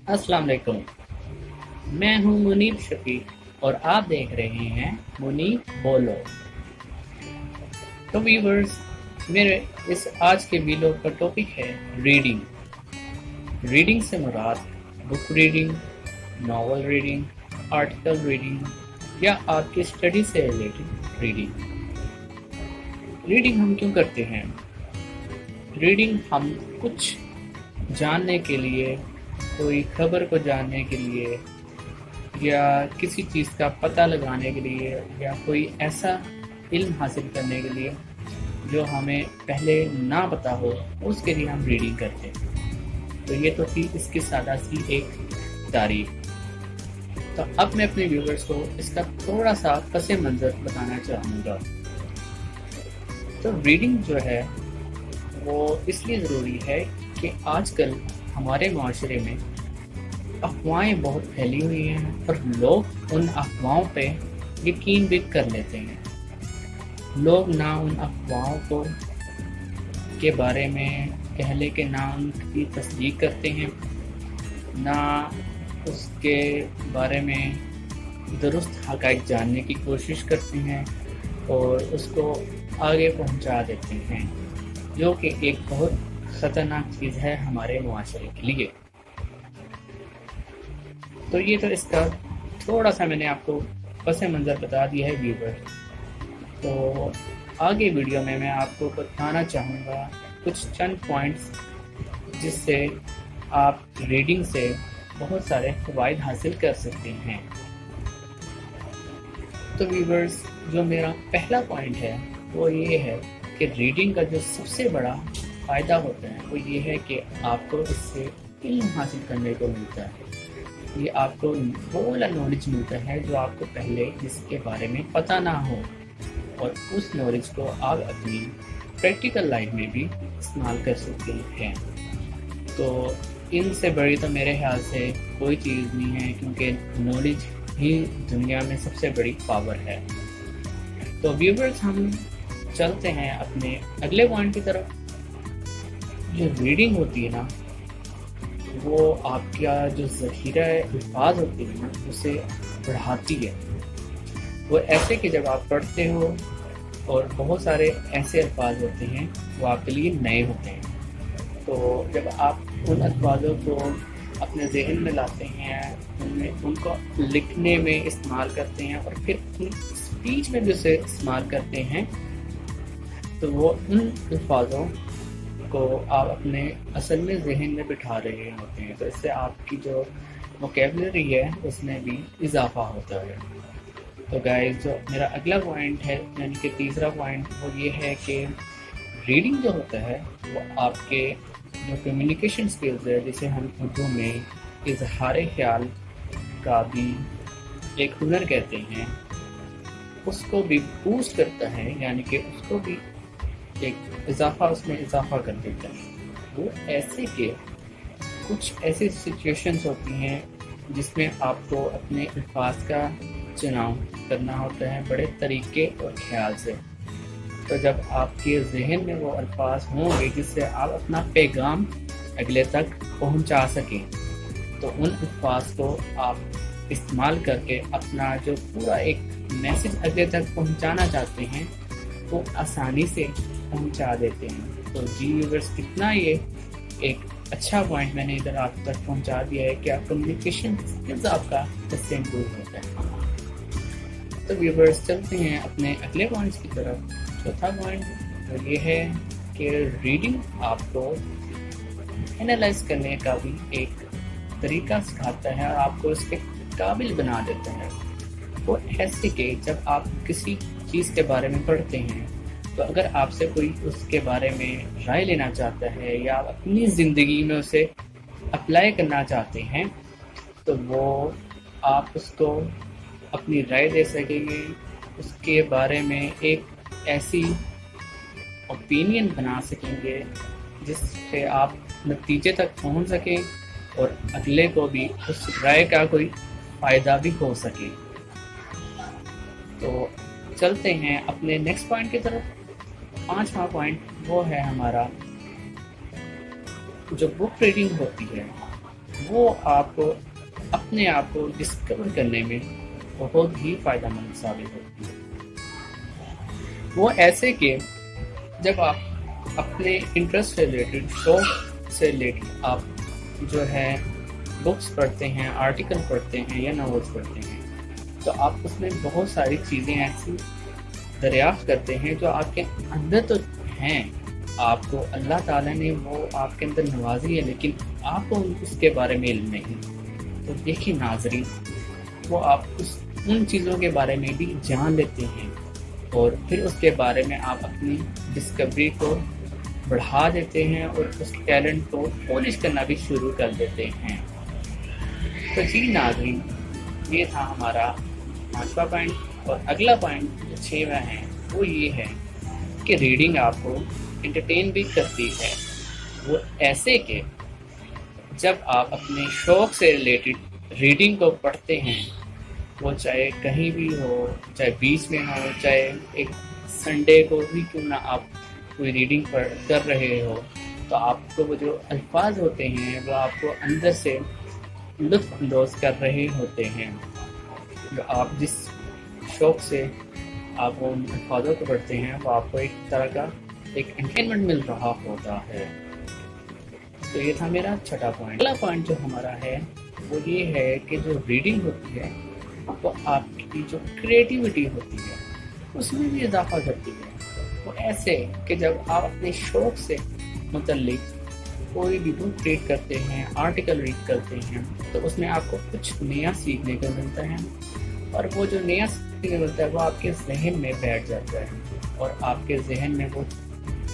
अस्सलाम वालेकुम। मैं हूं मुनीब शफीक और आप देख रहे हैं मुनीब बोलो। तो व्यूवर्स, मेरे इस आज के वीडियो का टॉपिक है रीडिंग। रीडिंग से मुराद book reading, novel reading, article reading या आपकी स्टडी से रिलेटेड रीडिंग। रीडिंग हम क्यों करते हैं? रीडिंग हम कुछ जानने के लिए, कोई खबर को जानने के लिए या किसी चीज़ का पता लगाने के लिए या कोई ऐसा इल्म हासिल करने के लिए जो हमें पहले ना पता हो, उसके लिए हम रीडिंग करते हैं। तो ये तो थी इसकी सादा सी एक तारीफ। तो अब मैं अपने व्यूवर्स को इसका थोड़ा सा पस मंज़र बताना चाहूँगा। तो रीडिंग जो है वो इसलिए ज़रूरी है कि आजकल हमारे माशरे में अफवाहें बहुत फैली हुई हैं और लोग उन अफवाहों पे यकीन भी कर लेते हैं। लोग ना उन अफवाहों को के बारे में पहले के ना उनकी तस्दीक करते हैं, ना उसके बारे में दुरुस्त हक़ाइक़ जानने की कोशिश करते हैं और उसको आगे पहुंचा देते हैं, जो कि एक बहुत ख़तरनाक चीज़ है हमारे मुआशरे के लिए। तो ये तो इसका थोड़ा सा मैंने आपको पस मंज़र बता दिया है व्यूवर। तो आगे वीडियो में मैं आपको बताना चाहूँगा कुछ चंद पॉइंट्स जिससे आप रीडिंग से बहुत सारे फ़वाइद हासिल कर सकते हैं। तो व्यूवर्स, जो मेरा पहला पॉइंट है वो ये है कि रीडिंग का जो सबसे बड़ा फ़ायदा होता है वो ये है कि आपको इससे इल्म हासिल करने को मिलता है। ये आपको वो वाला नॉलेज मिलता है जो आपको पहले जिसके बारे में पता ना हो, और उस नॉलेज को आप अपनी प्रैक्टिकल लाइफ में भी इस्तेमाल कर सकते हैं। तो इनसे बड़ी तो मेरे ख्याल से कोई चीज़ नहीं है, क्योंकि नॉलेज ही दुनिया में सबसे बड़ी पावर है। तो व्यूवर्स, हम चलते हैं अपने अगले पॉइंट की तरफ। जो रीडिंग होती है ना, वो आपका जो ज़ख़ीरा अल्फाज होती है ना, उसे बढ़ाती है। वो ऐसे कि जब आप पढ़ते हो और बहुत सारे ऐसे अल्फाज होते हैं वो आपके लिए नए होते हैं, तो जब आप उन अल्फाजों को अपने जहन में लाते हैं, उनको लिखने में इस्तेमाल करते हैं और फिर उन स्पीच में भी उसे इस्तेमाल करते हैं, तो वो उन अल्फाजों को आप अपने असल में जहन में बिठा रहे होते हैं। तो इससे आपकी जो वोकैबुलरी है उसमें भी इजाफा होता है। तो गाइस, जो मेरा अगला पॉइंट है, यानी कि तीसरा पॉइंट, वो ये है कि रीडिंग जो होता है वो आपके जो कम्युनिकेशन स्किल्स है, जिसे हम उर्दू में इजहार ख्याल का भी एक हुनर कहते हैं, उसको भी बूस्ट करता है, यानी कि उसको भी एक उसमें इजाफा कर देता है। वो ऐसे कि कुछ ऐसी सिचुएशंस होती हैं जिसमें आपको अपने अल्फाज का चुनाव करना होता है बड़े तरीके और ख्याल से। तो जब आपके जहन में वो अल्फाज होंगे जिससे आप अपना पैगाम अगले तक पहुंचा सकें, तो उन अल्फाज को आप इस्तेमाल करके अपना जो पूरा एक मैसेज अगले तक पहुंचाना चाहते हैं वो आसानी से पहुंचा देते हैं। तो जी व्यूअर्स, कितना ये एक अच्छा पॉइंट मैंने इधर आप तक पहुंचा दिया है कि आप कम्युनिकेशन स्किल्स आपका इससे इम्प्रूव होता है। तो व्यूअर्स, चलते हैं अपने अगले पॉइंट्स की तरफ। चौथा पॉइंट तो ये है कि रीडिंग आपको एनालाइज करने का भी एक तरीका सिखाता है और आपको इसके काबिल बना देता है। वो ऐसे कि जब आप किसी चीज़ के बारे में पढ़ते हैं, तो अगर आपसे कोई उसके बारे में राय लेना चाहता है या आप अपनी ज़िंदगी में उसे अप्लाई करना चाहते हैं, तो वो आप उसको अपनी राय दे सकेंगे, उसके बारे में एक ऐसी ओपिनियन बना सकेंगे जिससे आप नतीजे तक पहुंच सकें और अगले को भी उस राय का कोई फ़ायदा भी हो सके। तो चलते हैं अपने नेक्स्ट पॉइंट की तरफ। पांचवा पॉइंट वो है हमारा जो बुक रीडिंग होती है وہ آپ کو اپنے آپ کو ڈسکور کرنے میں بہت ہی فائدہ مند ثابت ہوتی ہے۔ وہ ایسے کہ جب آپ اپنے انٹرسٹ سے ریلیٹڈ، شوق سے ریلیٹڈ آپ جو ہے بکس پڑھتے ہیں، آرٹیکل پڑھتے ہیں یا ناولس پڑھتے ہیں، تو آپ اس میں بہت ساری چیزیں ایسی دریافت کرتے ہیں جو آپ کے اندر تو ہیں، آپ کو اللہ تعالیٰ نے وہ آپ کے اندر نوازی ہے، لیکن آپ کو اس کے بارے میں علم نہیں۔ تو دیکھیے ناظرین، وہ آپ ان چیزوں کے بارے میں بھی جان لیتے ہیں اور پھر اس کے بارے میں آپ اپنی ڈسکوری کو بڑھا دیتے ہیں اور اس ٹیلنٹ کو پالش کرنا بھی شروع کر دیتے ہیں۔ تو جی ناظرین، یہ تھا ہمارا 5واں پوائنٹ، اور اگلا پوائنٹ جو 6واں ہے وہ یہ ہے کہ ریڈنگ آپ کو انٹرٹین بھی کرتی ہے، وہ ایسے کہ جب آپ اپنے شوق سے ریلیٹڈ ریڈنگ کو پڑھتے ہیں، وہ چاہے کہیں بھی ہو، چاہے بیچ میں ہو، چاہے ایک سنڈے کو بھی کیوں نہ آپ کوئی ریڈنگ کر رہے ہو، تو آپ کو وہ جو الفاظ ہوتے ہیں وہ آپ کو اندر سے لطف اندوز کر رہے ہوتے ہیں، جو آپ جس شوق سے آپ ان الفاظوں کو پڑھتے ہیں وہ آپ کو ایک طرح کا ایک انٹرٹینمنٹ مل رہا ہوتا ہے۔ تو یہ تھا میرا 6واں پوائنٹ۔ اگلا پوائنٹ جو ہمارا ہے وہ یہ ہے کہ جو ریڈنگ ہوتی ہے وہ آپ کی جو کریٹیوٹی ہوتی ہے اس میں بھی اضافہ کرتی ہے، وہ ایسے کہ جب آپ اپنے شوق سے متعلق کوئی بھی بک ریڈ کرتے ہیں، آرٹیکل ریڈ کرتے ہیں، تو اس میں آپ کو کچھ نیا سیکھنے کو ملتا ہے، اور وہ جو نیا سیکھنے کو ملتا ہے وہ آپ کے ذہن میں بیٹھ جاتا ہے، اور آپ کے ذہن میں وہ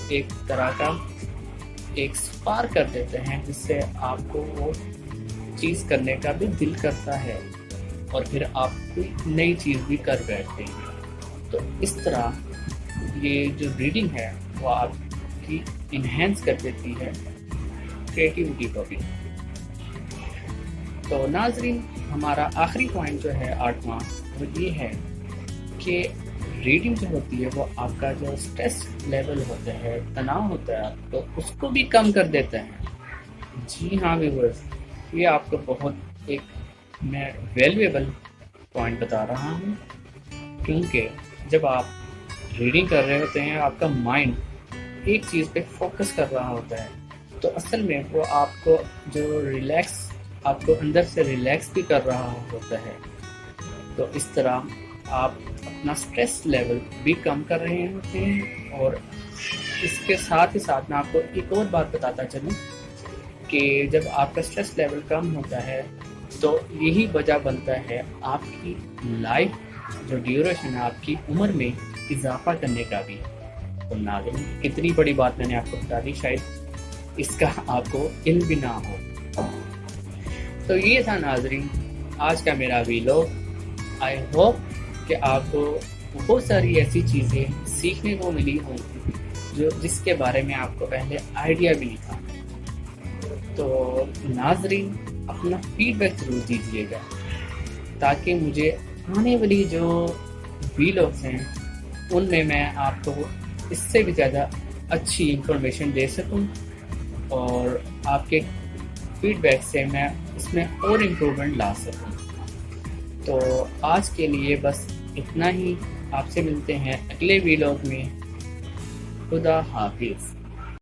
ایک طرح کا ایک سپارک کر دیتے ہیں جس سے آپ کو وہ چیز کرنے کا بھی دل کرتا ہے، اور پھر آپ کوئی نئی چیز بھی کر بیٹھتے ہیں۔ تو اس طرح یہ جو ریڈنگ ہے وہ آپ کی انہینس کر دیتی ہے کریٹیوٹی کو بھی۔ تو ناظرین، ہمارا آخری پوائنٹ جو ہے 8واں، وہ یہ ہے کہ ریڈنگ جو ہوتی ہے وہ آپ کا جو اسٹریس لیول ہوتا ہے، تناؤ ہوتا ہے، آپ کو اس کو بھی کم کر دیتا ہے۔ جی ہاں ویورز، یہ آپ کو بہت ایک میں ویلیویبل پوائنٹ بتا رہا ہوں، کیونکہ جب آپ ریڈنگ کر رہے ہوتے ہیں آپ کا مائنڈ ایک چیز پہ فوکس کر رہا ہوتا ہے، تو اصل میں وہ آپ کو جو ریلیکس، آپ کو اندر سے ریلیکس بھی کر رہا ہوتا ہے۔ تو اس طرح آپ اپنا سٹریس لیول بھی کم کر رہے ہوتے ہیں، اور اس کے ساتھ ہی ساتھ میں آپ کو ایک اور بات بتاتا چلوں کہ جب آپ کا سٹریس لیول کم ہوتا ہے تو یہی وجہ بنتا ہے آپ کی لائف جو ڈیوریشن ہے، آپ کی عمر میں اضافہ کرنے کا بھی۔ تو ناظرین، کتنی بڑی بات میں نے آپ کو بتا دی، شاید اس کا آپ کو علم بھی نہ ہو۔ تو یہ تھا ناظرین آج کا میرا ویلوگ۔ آئی ہوپ کہ آپ کو بہت ساری ایسی چیزیں سیکھنے کو ملی ہوں جس کے بارے میں آپ کو پہلے آئیڈیا بھی نہیں تھا۔ تو ناظرین، اپنا فیڈ بیک ضرور دیجیے گا تاکہ مجھے آنے والی جو ویلوگز ہیں ان میں آپ کو اس سے بھی زیادہ اچھی انفارمیشن دے سکوں، اور آپ کے فیڈ بیک سے میں اس میں اور امپرومنٹ لا سکوں۔ تو آج کے لیے بس اتنا ہی، آپ سے ملتے ہیں اگلے ویلوگ میں۔ خدا حافظ۔